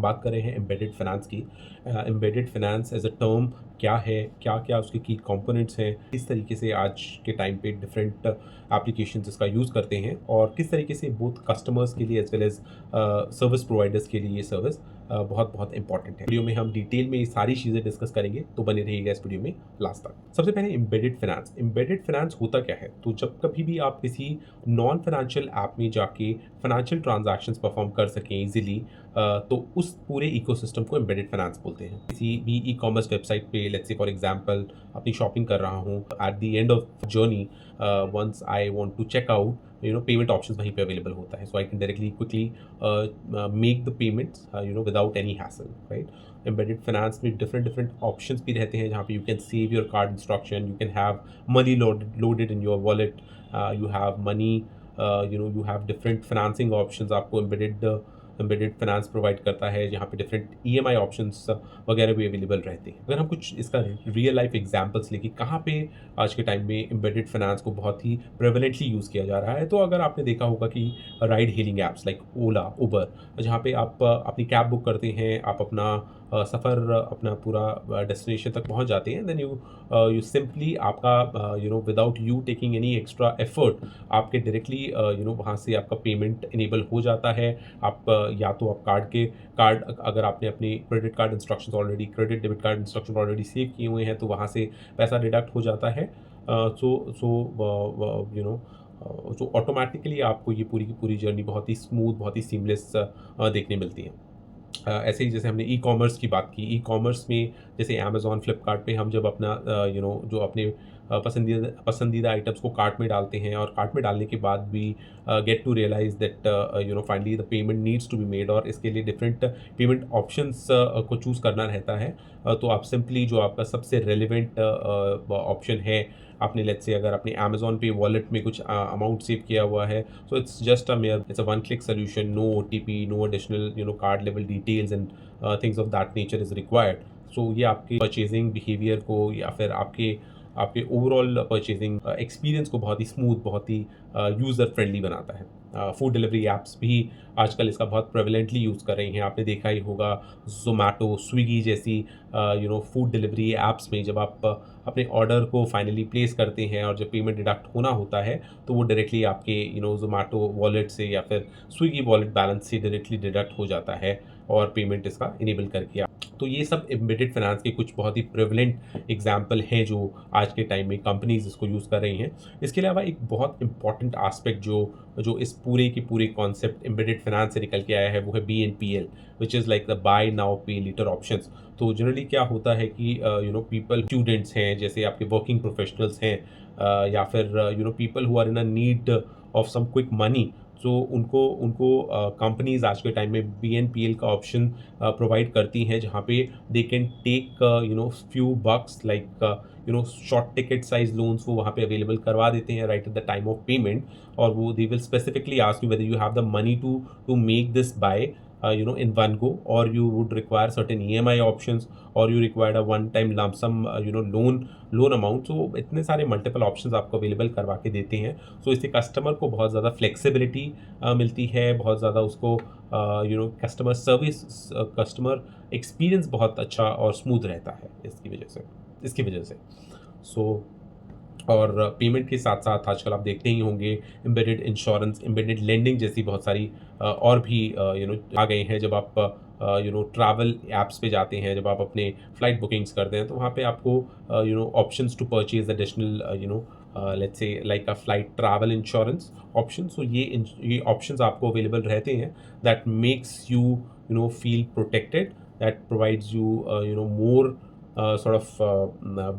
बात कर रहे हैं एम्बेडेड फाइनेंस की। Embedded finance as a term क्या है, क्या क्या उसके की कंपोनेंट्स हैं, किस तरीके से आज के टाइम पे डिफरेंट एप्लीकेशंस इसका यूज़ करते हैं और किस तरीके से बोथ कस्टमर्स के लिए as well as service providers के लिए ये सर्विस बहुत बहुत इंपॉर्टेंट है। वीडियो में हम डिटेल में ये सारी चीज़ें डिस्कस करेंगे, तो बने रहिएगा इस वीडियो में लास्ट तक। सबसे पहले एम्बेडेड फाइनेंस होता क्या है? तो जब कभी भी आप किसी नॉन फाइनेंशियल ऐप में जाके फाइनेंशियल ट्रांजैक्शंस परफॉर्म कर सकें इजीली, तो उस पूरे इकोसिस्टम को एम्बेडेड फाइनेंस बोलते हैं। किसी भी ई कॉमर्स वेबसाइट पे लेट्स से फॉर एग्जांपल अपनी शॉपिंग कर रहा हूँ, at the end of journey once I want to check out, payment options वहीं पे अवेलेबल होता है, so I can directly quickly make the payments without any hassle, right. Embedded finance में different different options भी रहते हैं जहाँ पे you can save your card instruction, you can have money loaded in your wallet, you have money, you have different financing options. आपको embedded finance provide करता है जहाँ पे डिफरेंट ईएमआई ऑप्शंस वगैरह भी अवेलेबल रहते हैं। अगर हम कुछ इसका रियल लाइफ एग्जांपल्स लेके कहाँ पे आज के टाइम में एम्बेडेड फाइनेंस को बहुत ही प्रेवलेंटली यूज़ किया जा रहा है, तो अगर आपने देखा होगा कि राइड हेलिंग ऐप्स लाइक ओला, उबर, जहाँ पे आप अपनी कैब बुक करते हैं, आप अपना सफ़र अपना पूरा डेस्टिनेशन तक पहुँच जाते हैं, देन यू सिंपली आपका without you taking any extra effort आपके डायरेक्टली वहाँ से आपका पेमेंट इनेबल हो जाता है। आप या तो आप कार्ड अगर आपने अपनी credit card instructions already, credit debit card instruction already save किए हुए हैं, तो वहाँ से पैसा डिडक्ट हो जाता है। सो ऑटोमेटिकली आपको ये पूरी की पूरी जर्नी बहुत ही स्मूथ, बहुत ही सीमलेस देखने मिलती है। ऐसे ही जैसे हमने ई कॉमर्स की बात की, ई कॉमर्स में जैसे अमेज़ॉन, फ्लिपकार्ट पे हम जब अपना जो अपने पसंदीदा आइटम्स को कार्ट में डालते हैं और कार्ट में डालने के बाद भी get to realise that finally the payment needs to be made, और इसके लिए डिफरेंट पेमेंट ऑप्शंस को चूज़ करना रहता है। तो आप सिंपली जो आपका सबसे रेलिवेंट ऑप्शन है, आपने लेट्स से अगर अपने अमेज़ॉन पे वॉलेट में कुछ अमाउंट सेव किया हुआ है, so it's just a mere, it's a one click solution, no OTP, no additional card level details and things of that nature is required. So ये आपके परचेजिंग बिहेवियर को या फिर आपके आपके ओवरऑल परचेजिंग एक्सपीरियंस को बहुत ही स्मूथ, बहुत ही यूज़र फ्रेंडली बनाता है। फूड डिलीवरी ऐप्स भी आजकल इसका बहुत प्रेवलेंटली यूज़ कर रही हैं। आपने देखा ही होगा ज़ोमैटो, स्विगी जैसी फूड डिलीवरी ऐप्स में जब आप अपने ऑर्डर को फाइनली प्लेस करते हैं और जब पेमेंट डिडक्ट होना होता है, तो वो डायरेक्टली आपके ज़ोमैटो वॉलेट से या फिर स्विगी वॉलेट बैलेंस से डायरेक्टली डिडक्ट हो जाता है और पेमेंट इसका इनेबल करके तो ये सब एम्बेडेड फाइनेंस के कुछ बहुत ही प्रेवलेंट एग्जाम्पल हैं जो आज के टाइम में कंपनीज इसको यूज़ कर रही हैं। इसके अलावा एक बहुत इंपॉर्टेंट आस्पेक्ट जो जो इस पूरे के पूरे कॉन्सेप्ट एम्बेडेड फाइनेंस से निकल के आया है, वो है BNPL, which is like the buy now pay later options. तो जनरली क्या होता है कि पीपल, स्टूडेंट्स हैं, जैसे आपके वर्किंग प्रोफेशनल्स हैं, या फिर people who are in a need of some quick money, तो उनको उनको कंपनीज आज के टाइम में BNPL का ऑप्शन प्रोवाइड करती हैं, जहाँ पे they can take few bucks like short ticket size loans, वो वहाँ पे अवेलेबल करवा देते हैं right at the time of payment. और वो they will specifically ask you whether you have the money to make this buy in one go, or you would require certain EMI options, or you require a one time lump sum loan amount। so इतने सारे multiple options आपको available करवा के देते हैं। so इससे customer को बहुत ज़्यादा फ्लेक्सिबिलिटी मिलती है, बहुत ज़्यादा उसको कस्टमर सर्विस, कस्टमर एक्सपीरियंस बहुत अच्छा और स्मूथ रहता है इसकी वजह से। सो और पेमेंट के साथ साथ आजकल आप देखते ही होंगे एम्बेडेड इंश्योरेंस, एम्बेडेड लेंडिंग जैसी बहुत सारी और भी आ गए हैं। जब आप ट्रैवल ऐप्स पे जाते हैं, जब आप अपने फ़्लाइट बुकिंग्स करते हैं, तो वहाँ पे आपको options to purchase additional let's say like a flight travel insurance option. So ये ऑप्शंस आपको अवेलेबल रहते हैं, that makes you feel protected, that provides you more sort of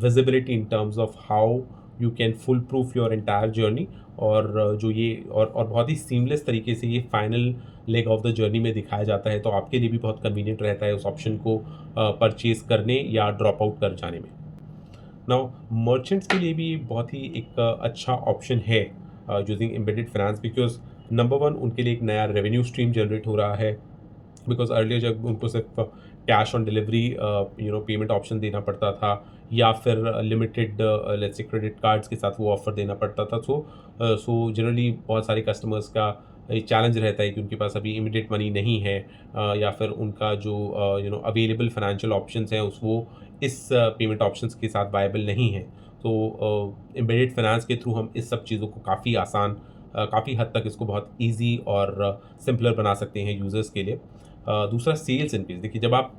visibility in terms of how you can full proof your entire journey। और जो ये और बहुत ही seamless तरीके से ये final leg of the journey में दिखाया जाता है, तो आपके लिए भी बहुत कन्वीनियंट रहता है उस ऑप्शन को परचेज करने या ड्रॉप आउट कर जाने में। नाउ मर्चेंट्स के लिए भी बहुत ही एक अच्छा ऑप्शन है using embedded finance, because number one, उनके लिए एक नया रेवेन्यू स्ट्रीम जनरेट हो रहा है। बिकॉज अर्लियर जब उनको सिर्फ cash on delivery payment option देना पड़ता था, या फिर limited let's say credit cards के साथ वो ऑफर देना पड़ता था। सो जनरली बहुत सारे कस्टमर्स का एक चैलेंज रहता है कि उनके पास अभी इमीडिएट मनी नहीं है, या फिर उनका जो अवेलेबल फाइनेंशियल ऑप्शंस हैं उस वो इस पेमेंट ऑप्शंस के साथ वायबल नहीं है। तो एम्बेडेड फाइनेंस के थ्रू हम इस सब चीज़ों को काफ़ी आसान, काफ़ी हद तक इसको बहुत ईज़ी और सिंपलर बना सकते हैं यूज़र्स के लिए। दूसरा सेल्स इंक्रीज़, देखिए जब आप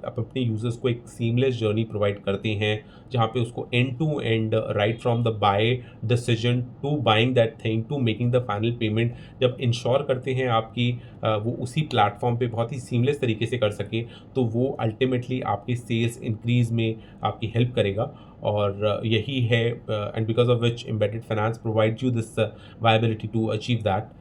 अपने यूज़र्स को एक सीमलेस जर्नी प्रोवाइड करते हैं, जहाँ पे उसको end to end right from the buy decision to buying that thing to making the final payment, जब इंश्योर करते हैं आपकी वो उसी प्लेटफ़ॉर्म पे बहुत ही सीमलेस तरीके से कर सके, तो वो अल्टीमेटली आपके सेल्स इंक्रीज़ में आपकी हेल्प करेगा। और यही है and because of which embedded finance provides you this viability to achieve that.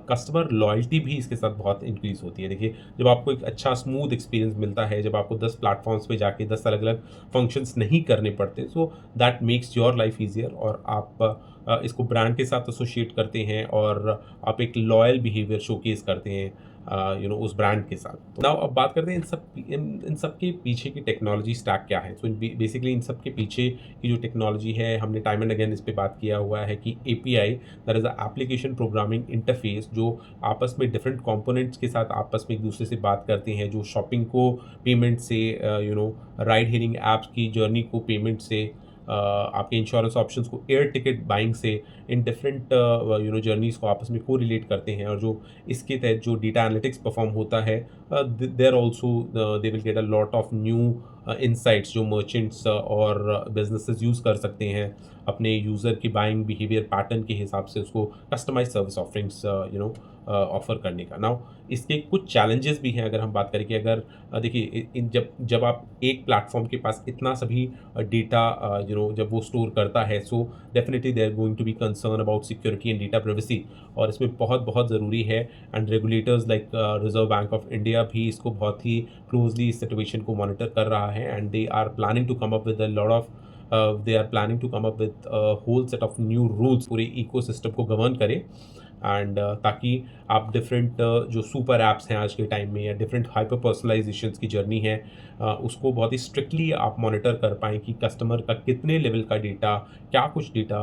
Customer loyalty भी इसके साथ बहुत इंक्रीज़ होती है। देखिए, जब आपको एक अच्छा स्मूथ एक्सपीरियंस मिलता है, जब आपको 10 प्लेटफ़ॉर्म्स पे जाके 10 अलग-अलग फंक्शंस नहीं करने पड़ते, so that makes your life easier, और आप इसको ब्रांड के साथ एसोसिएट करते हैं और आप एक लॉयल बिहेवियर शोकेस करते हैं उस ब्रांड के साथ। नाउ अब बात करते हैं इन सब के पीछे की टेक्नोलॉजी स्टैक क्या है। सो बेसिकली इन सब के पीछे की जो टेक्नोलॉजी है, हमने टाइम एंड अगेन इस पे बात किया हुआ है कि API, that is a application programming interface, जो आपस में डिफरेंट कंपोनेंट्स के साथ आपस में एक दूसरे से बात करते हैं, जो शॉपिंग को पेमेंट से, राइड हेलिंग ऐप्स की जर्नी को पेमेंट से, आपके इंश्योरेंस ऑप्शंस को एयर टिकट बाइंग से, इन डिफरेंट जर्नीज़ को आपस में कोरिलेट करते हैं, और जो इसके तहत जो डेटा एनालिटिक्स परफॉर्म होता है, there also they will get a lot of new insights जो मर्चेंट्स और बिजनेसेस यूज़ कर सकते हैं अपने यूज़र की बाइंग बिहेवियर पैटर्न के हिसाब से उसको कस्टमाइज सर्विस ऑफरिंग्स ऑफर करने का। नाउ इसके कुछ चैलेंजेस भी हैं अगर हम बात करें कि अगर देखिए इन जब जब आप एक प्लेटफॉर्म के पास इतना सभी डेटा जब वो स्टोर करता है, so definitely they are going to be concern about security and data privacy, और इसमें बहुत बहुत ज़रूरी है। And regulators like Reserve Bank of India भी इसको बहुत ही क्लोजली इस सिचुएशन को मॉनिटर कर रहा है, and they are planning to come up with a lot of they are planning to come up with whole set of new rules पूरे इकोसिस्टम को गवर्न करें, एंड ताकि आप डिफरेंट जो सुपर ऐप्स हैं आज के टाइम में, या डिफरेंट हाइपर पर्सनलाइजेशंस की जर्नी है, उसको बहुत ही स्ट्रिक्टली आप मॉनिटर कर पाएँ कि कस्टमर का कितने लेवल का डेटा, क्या कुछ डेटा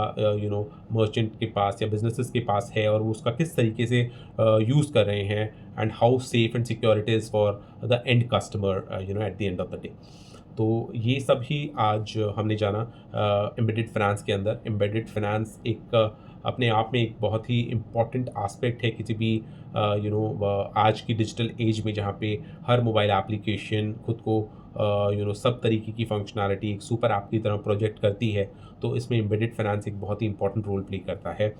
मर्चेंट के पास या बिजनेसेस के पास है, और वो उसका किस तरीके से यूज़ कर रहे हैं, and how safe and secure it is for the end customer at the end of the day. तो ये सब ही आज हमने जाना एम्बेडेड फाइनेंस के अंदर। एम्बेडेड फाइनेंस एक अपने आप में एक बहुत ही इम्पॉर्टेंट एस्पेक्ट है किसी भी आज की डिजिटल एज में, जहाँ पे हर मोबाइल एप्लीकेशन खुद को सब तरीके की फंक्शनैलिटी एक सुपर ऐप की तरह प्रोजेक्ट करती है। तो इसमें एम्बेडेड फाइनेंस एक बहुत ही इंपॉर्टेंट रोल प्ले करता है।